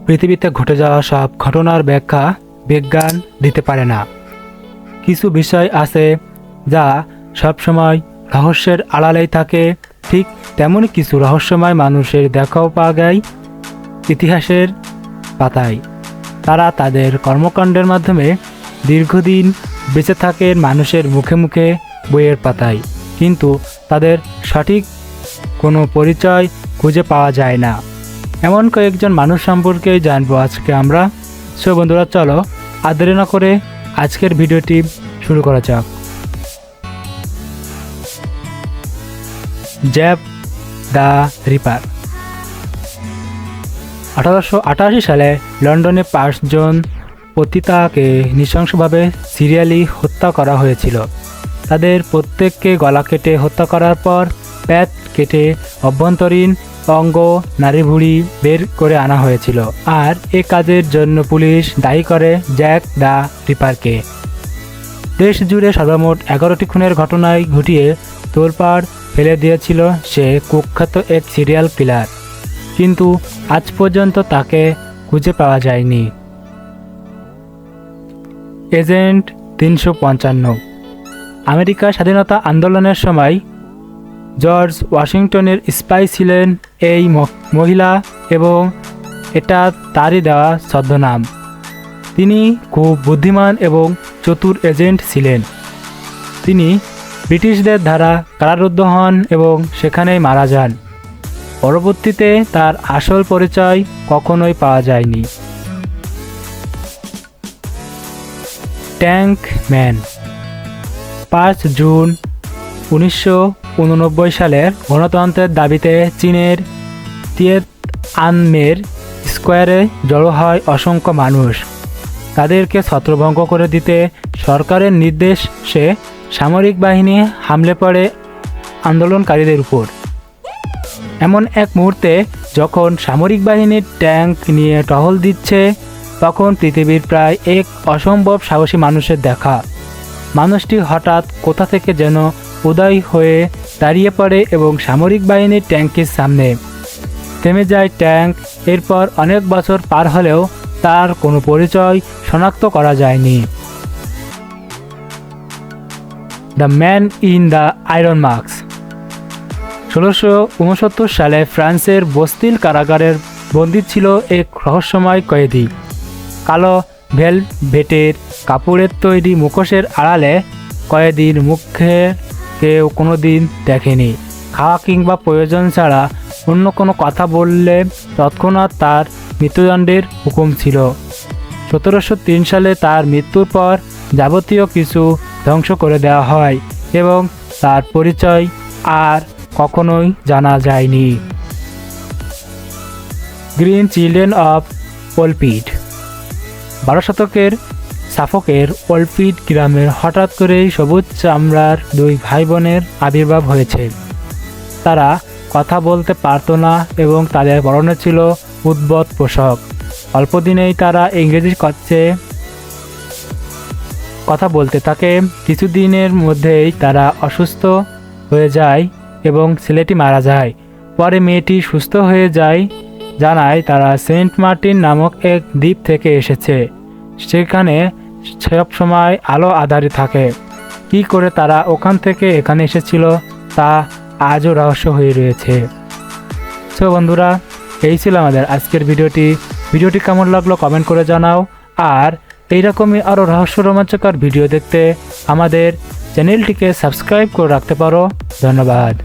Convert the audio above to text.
পৃথিবীতে ঘটে যাওয়া সব ঘটনার ব্যাখ্যা বিজ্ঞান দিতে পারে না। কিছু বিষয় আছে যা সবসময় রহস্যের আড়ালেই থাকে, ঠিক তেমনই কিছু রহস্যময় মানুষের দেখাও পাওয়া যায় ইতিহাসের পাতায়। তারা তাদের কর্মকাণ্ডের মাধ্যমে দীর্ঘদিন বেঁচে থাকেন মানুষের মুখে মুখে, বইয়ের পাতায়, কিন্তু তাদের সঠিক কোনো পরিচয় খুঁজে পাওয়া যায় না। এমন কয়েকজন মানুষ সম্পর্কে জানবো আজকে আমরা। সো বন্ধুরা, চলো আর দেরি না করে আজকের ভিডিওটি শুরু করা যাক। Jack the Ripper. 1888 সালে লন্ডনে 5 জন পতিতাকে নৃশংসভাবে সিরিয়ালি হত্যা করা হয়েছিল। তাদের প্রত্যেককে গলা কেটে হত্যা করার পর পেট কেটে অভ্যন্তরীণ অঙ্গ নাড়িভুড়ি বের করে আনা হয়েছিল, আর এ কাজের জন্য পুলিশ দায়ী করে জ্যাক দ্য রিপারকে। দেশ জুড়ে সর্বমোট 11টি খুনের ঘটনায় ঘটিয়ে তোলপাড় ফেলে দিয়েছিল সে কুখ্যাত এক সিরিয়াল কিলার, কিন্তু আজ পর্যন্ত তাকে খুঁজে পাওয়া যায়নি। এজেন্ট 355। আমেরিকার স্বাধীনতা আন্দোলনের সময় জর্জ ওয়াশিংটনের স্পাই ছিলেন এই মহিলা, এবং এটা তারই দেওয়া ছদ্মনাম। তিনি খুব বুদ্ধিমান এবং চতুর এজেন্ট ছিলেন। তিনি ব্রিটিশদের দ্বারা কারারুদ্ধ হন এবং সেখানেই মারা যান। পরবর্তীতে তার আসল পরিচয় কখনোই পাওয়া যায়নি। Tank man. 5 জুন 1989 সালের গণতন্ত্রের দাবিতে চীনের তিয়ানআনমের স্কোয়ারে জড়ো হয় অসংখ্য মানুষ। তাদেরকে ছত্রভঙ্গ করে দিতে সরকারের নির্দেশে সামরিক বাহিনী হামলে পড়ে আন্দোলনকারীদের উপর। এমন এক মুহূর্তে যখন সামরিক বাহিনীর ট্যাঙ্ক নিয়ে টহল দিচ্ছে, তখন পৃথিবীর প্রায় এক অসম্ভব সাহসী মানুষের দেখা। মানুষটি হঠাৎ কোথা থেকে যেন উদয় হয়ে দাঁড়িয়ে পড়ে এবং সামরিক বাহিনীর ট্যাঙ্কের সামনে থেমে যায় ট্যাঙ্ক। এরপর অনেক বছর পার হলেও তার কোনো পরিচয় শনাক্ত করা যায়নি। The man in the iron mask. 1669 সালে ফ্রান্সের বস্তিল কারাগারের বন্দী ছিল এক রহস্যময় কয়েদি। কালো ভেলভেটের কাপড়ের তৈরি মুখোশের আড়ালে কয়েদির মুখে কেউ কোনোদিন দেখেনি। খাওয়া কিংবা প্রয়োজন ছাড়া অন্য কোনো কথা বললে তৎক্ষণাৎ তার মৃত্যুদণ্ডের হুকুম ছিল। 1703 সালে তার মৃত্যুর পর যাবতীয় কিছু ধ্বংস করে দেওয়া হয় এবং তার পরিচয় আর কখনোই জানা যায়নি। Green children of ওলপিড। 12 শতকের সাফোকের ওলপিড গ্রামের হঠাৎ করেই সবুজ চামড়ার 2 ভাই বোনের আবির্ভাব হয়েছে। তারা কথা বলতে পারত না এবং তাদের পরনে ছিল উদ্ভট পোশাক। অল্প দিনেই তারা ইংরেজি কথা বলতে থাকে। কিছুদিনের মধ্যেই তারা অসুস্থ হয়ে যায় এবং ছেলেটি মারা যায়। পরে মেয়েটি সুস্থ হয়ে জানায় তারা সেন্ট মার্টিন নামক এক দ্বীপ থেকে এসেছে। সেখানে সব সময় আলো আঁধারি থাকে। কি করে তারা ওখান থেকে এখানে এসেছিল তা আজও রহস্য হয়ে রয়েছে। সো বন্ধুরা, এই ছিল আমাদের আজকের ভিডিওটি কেমন লাগলো কমেন্ট করে জানাও, আর এইরকমই আরও রহস্য রোমাঞ্চকর ভিডিও দেখতে আমাদের চ্যানেলটিকে সাবস্ক্রাইব করে রাখতে পারো। ধন্যবাদ।